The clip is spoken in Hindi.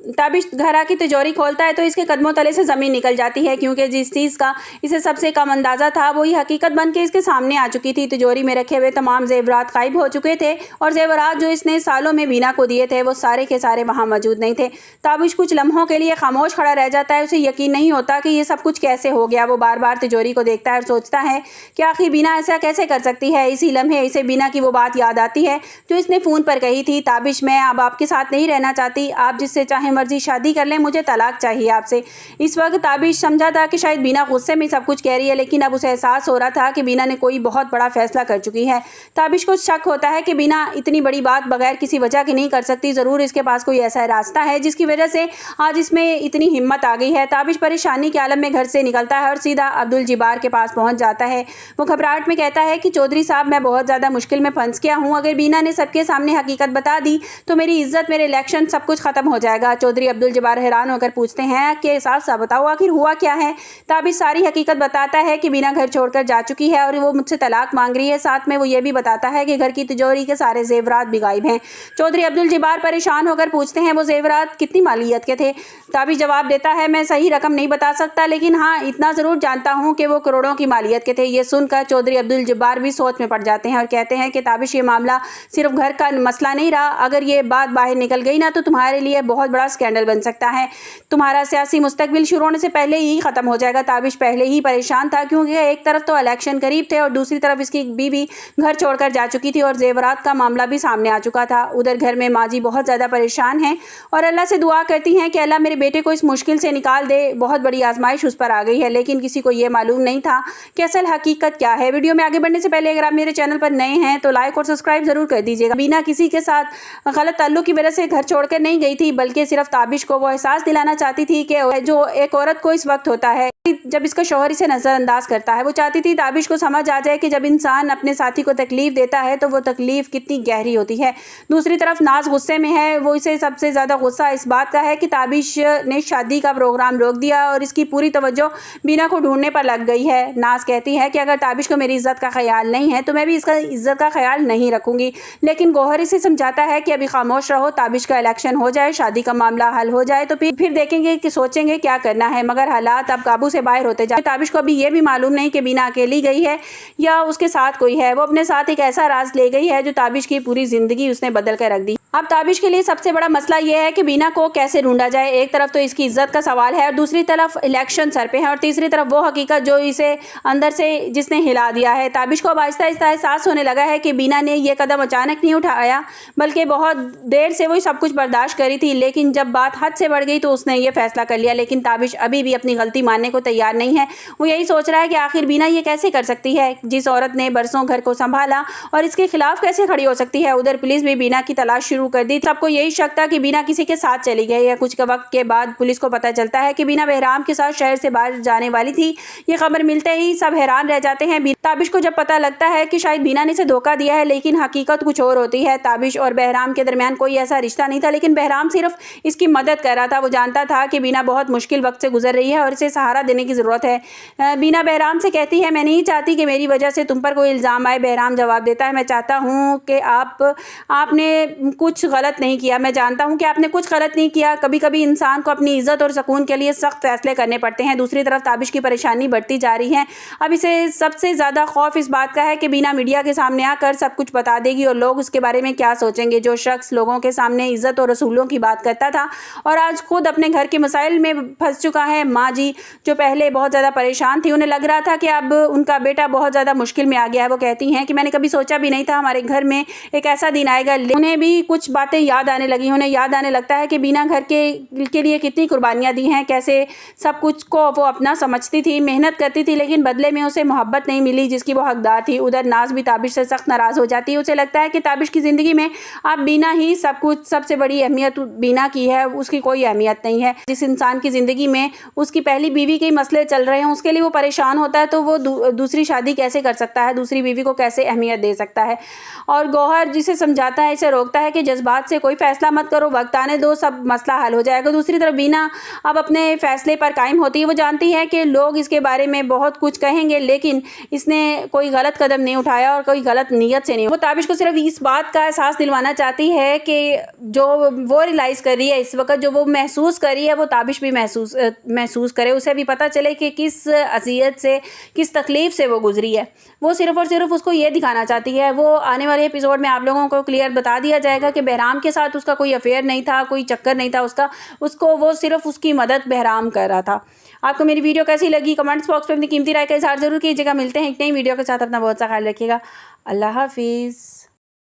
ताबिश घर आके तिजोरी खोलता है तो इसके कदमों तले से ज़मीन निकल जाती है, क्योंकि जिस चीज़ का इसे सबसे कम अंदाज़ा था वही हकीकत बन के इसके सामने आ चुकी थी। तिजोरी में रखे हुए तमाम ज़ेवरात गायब हो चुके थे और ज़ेवरात जो इसने सालों में बीना को दिए थे वो सारे के सारे वहाँ मौजूद नहीं थे। ताबिश कुछ लम्हों के लिए खामोश खड़ा रह जाता है। उसे यकीन नहीं होता कि ये सब कुछ कैसे हो गया। वो बार बार तिजोरी को देखता है और सोचता है कि आखिर बीना ऐसा कैसे कर सकती है। इसी लम्हे इसे बीना की वो बात याद आती है जो इसने फ़ोन पर कही थी, ताबिश मैं अब आपके साथ नहीं रहना चाहती, आप जिससे चाहे मर्जी शादी कर लें, मुझे तलाक चाहिए आपसे। इस वक्त ताबिश समझा था कि शायद बीना गुस्से में सब कुछ कह रही है, लेकिन अब उसे एहसास हो रहा था कि बीना ने कोई बहुत बड़ा फैसला कर चुकी है। ताबिश को शक होता है कि बीना इतनी बड़ी बात बगैर किसी वजह के नहीं कर सकती। ज़रूर इसके पास कोई ऐसा रास्ता है जिसकी वजह से आज इसमें इतनी हिम्मत आ गई है। ताबिश परेशानी के आलम में घर से निकलता है और सीधा अब्दुल जब्बार के पास पहुंच जाता है। वो घबराहट में कहता है कि चौधरी साहब मैं बहुत ज़्यादा मुश्किल में फंस गया हूँ। अगर बीना ने सबके सामने हकीकत बता दी तो मेरी इज्जत, मेरे इलेक्शन सब कुछ खत्म हो जाएगा। चौधरी अब्दुल जब्बार हैरान होकर पूछते हैं कि साफ साफ बताओ आखिर हुआ क्या है। ताबिश सारी हकीकत बताता है कि बीना घर छोड़कर जा चुकी है और वो मुझसे तलाक मांग रही है। साथ में वो ये भी बताता है कि घर की तिजोरी के सारे जेवरात भी गायब हैं। चौधरी अब्दुल जब्बार परेशान होकर पूछते हैं वो जेवरात कितनी मालियत के थे। ताबिश जवाब देता है मैं सही रकम नहीं बता सकता, लेकिन हाँ इतना ज़रूर जानता हूँ कि वो करोड़ों की मालियत के थे। ये सुनकर चौधरी अब्दुल जब्बार भी सोच में पड़ जाते हैं और कहते हैं कि ताबिश ये मामला सिर्फ घर का मसला नहीं रहा, अगर ये बात बाहर निकल गई ना तो तुम्हारे लिए बहुत बड़ा स्कैंडल बन सकता है। तुम्हारा सियासी मुस्तकबिल शुरू होने से पहले ही ख़त्म हो जाएगा। ताबिश पहले ही परेशान था क्योंकि एक तरफ तो इलेक्शन करीब थे और दूसरी तरफ इसकी बीवी घर छोड़कर जा चुकी थी और जेवरात का मामला भी सामने आ चुका था। उधर घर में माँ जी बहुत ज़्यादा परेशान हैं और अल्लाह से दुआ करती हैं कि अल्लाह मेरे बेटे को इस मुश्किल से निकाल दे। बहुत बड़ी आजमाइश उस पर आ गई है, लेकिन किसी को ये मालूम नहीं था कि असल हकीकत क्या है। वीडियो में आगे बढ़ने से पहले अगर आप मेरे चैनल पर नए हैं तो लाइक और सब्सक्राइब जरूर कर दीजिएगा। बीना किसी के साथ गलत ताल्लुक की वजह से घर छोड़कर नहीं गई थी, बल्कि सिर्फ ताबिश को वो एहसास दिलाना चाहती थी कि जो एक औरत को इस वक्त होता है जब इसका शौहर इसे नज़रअंदाज करता है। वो चाहती थी ताबिश को समझ आ जाए कि जब इंसान अपने साथी को तकलीफ़ देता है तो वो तकलीफ़ कितनी गहरी होती है। दूसरी तरफ नाज गुस्से में है। वो इसे सबसे ज़्यादा गुस्सा इस बात का है कि ताबिश ने शादी का प्रोग्राम रोक दिया और इसकी पूरी तवज्जो बीना को ढूंढने पर लग गई है। नाज कहती है कि अगर ताबिश को मेरी इज्जत का ख्याल नहीं है तो मैं भी इसका इज्जत का ख्याल नहीं रखूँगी, लेकिन गौहर इसे समझाता है कि अभी खामोश रहो, ताबिश का इलेक्शन हो जाए, शादी का मामला हल हो जाए तो फिर देखेंगे कि सोचेंगे क्या करना है। मगर हालात अब काबू से बाहर होते जाए। ताबिश को अभी ये भी मालूम नहीं कि बीना अकेली गई है या उसके साथ कोई है। वो अपने साथ एक ऐसा राज ले गई है जो ताबिश की पूरी जिंदगी उसने बदल कर रख दी। अब ताबिश के लिए सबसे बड़ा मसला यह है कि बीना को कैसे ढूंढा जाए। एक तरफ तो इसकी इज्जत का सवाल है और दूसरी तरफ इलेक्शन सर पे है और तीसरी तरफ वो हकीकत जो इसे अंदर से जिसने हिला दिया है। ताबिश को अब आहिस्ता आहिस्ता एहसास होने लगा है कि बीना ने यह कदम अचानक नहीं उठाया, बल्कि बहुत देर से वो सब कुछ बर्दाश्त करी थी, लेकिन जब बात हद से बढ़ गई तो उसने ये फैसला कर लिया। लेकिन ताबिश अभी भी अपनी गलती मानने को तैयार नहीं है। वो यही सोच रहा है कि आखिर बीना ये कैसे कर सकती है, जिस औरत ने बरसों घर को संभाला, और इसके खिलाफ कैसे खड़ी हो सकती है। उधर पुलिस भी बीना की तलाश शुरू कर दी। सबको यही शक था कि बीना किसी के साथ चली गई है। कुछ वक्त के बाद पुलिस को पता चलता है कि बीना बहराम के साथ शहर से बाहर जाने वाली थी। ये खबर मिलते ही सब हैरान रह जाते हैं। ताबिश को जब पता लगता है कि शायद बीना ने इसे धोखा दिया है, लेकिन हकीकत कुछ और होती है। ताबिश और बहराम के दरमियान कोई ऐसा रिश्ता नहीं था, लेकिन बहराम सिर्फ इसकी मदद कर रहा था। वो जानता था कि बीना बहुत मुश्किल वक्त से गुजर रही है और इसे सहारा देने की ज़रूरत है। बीना बहराम से कहती है मैं नहीं चाहती कि मेरी वजह से तुम पर कोई इल्ज़ाम आए। बहराम जवाब देता है मैं चाहता हूँ कि आपने कुछ गलत नहीं किया। मैं जानता हूँ कि आपने कुछ गलत नहीं किया। कभी कभी इंसान को अपनी इज्जत और सुकून के लिए सख्त फैसले करने पड़ते हैं। दूसरी तरफ ताबिश की परेशानी बढ़ती जा रही है। अब इसे सबसे ज़्यादा खौफ इस बात का है कि बीना मीडिया के सामने आकर सब कुछ बता देगी और लोग उसके बारे में क्या सोचेंगे। जो शख्स लोगों के सामने इज्जत और रसूलों की बात करता था और आज खुद अपने घर के मसाइल में फंस चुका है। माँ जी जो पहले बहुत ज़्यादा परेशान थी, उन्हें लग रहा था कि अब उनका बेटा बहुत ज़्यादा मुश्किल में आ गया है। वो कहती हैं कि मैंने कभी सोचा भी नहीं था हमारे घर में एक ऐसा दिन आएगा। उन्हें भी कुछ बातें याद आने लगी। उन्हें याद आने लगता है कि बीना घर के लिए कितनी कुर्बानियाँ दी हैं, कैसे सब कुछ को वो अपना समझती थी, मेहनत करती थी, लेकिन बदले में उसे मोहब्बत नहीं मिली जिसकी वो हकदार थी। उधर नाज भी ताबिश से सख्त नाराज़ हो जाती है। उसे लगता है कि ताबिश की ज़िंदगी में अब बीना ही सब कुछ, सबसे बड़ी अहमियत बीना की है, उसकी कोई अहमियत नहीं है। जिस इंसान की ज़िंदगी में उसकी पहली बीवी के मसले चल रहे हैं उसके लिए वो परेशान होता है तो वो दूसरी शादी कैसे कर सकता है, दूसरी बीवी को कैसे अहमियत दे सकता है। और गौहर जिसे समझाता है, इसे रोकता है कि जज्बात से कोई फैसला मत करो, वक्त आने दो, सब मसला हल हो जाएगा। दूसरी तरफ बीना अब अपने फैसले पर कायम होती है। वो जानती है कि लोग इसके बारे में बहुत कुछ कहेंगे, लेकिन इसने कोई गलत कदम नहीं उठाया और कोई गलत नीयत से नहीं। वो ताबिश को सिर्फ इस बात का एहसास दिलवाना चाहती है कि जो वो रियलाइज़ कर रही है इस वक्त, जो वो महसूस कर रही है, वो ताबिश भी महसूस करे, उसे भी पता चले कि किस अज़ियत से, किस तकलीफ़ से वो गुजरी है। वो सिर्फ़ और सिर्फ उसको ये दिखाना चाहती है। वो आने वाले एपिसोड में आप लोगों को क्लियर बता दिया जाएगा कि बहराम के साथ उसका कोई अफेयर नहीं था, कोई चक्कर नहीं था उसको वो सिर्फ उसकी मदद बहराम कर रहा था। आपको मेरी वीडियो कैसी लगी कमेंट्स बॉक्स में अपनी कीमती राय का इज़हार ज़रूर कीजिएगा। मिलते हैं एक नई वीडियो के साथ। अपना बहुत सा ख्याल रखिएगा। अल्लाह हाफिज़।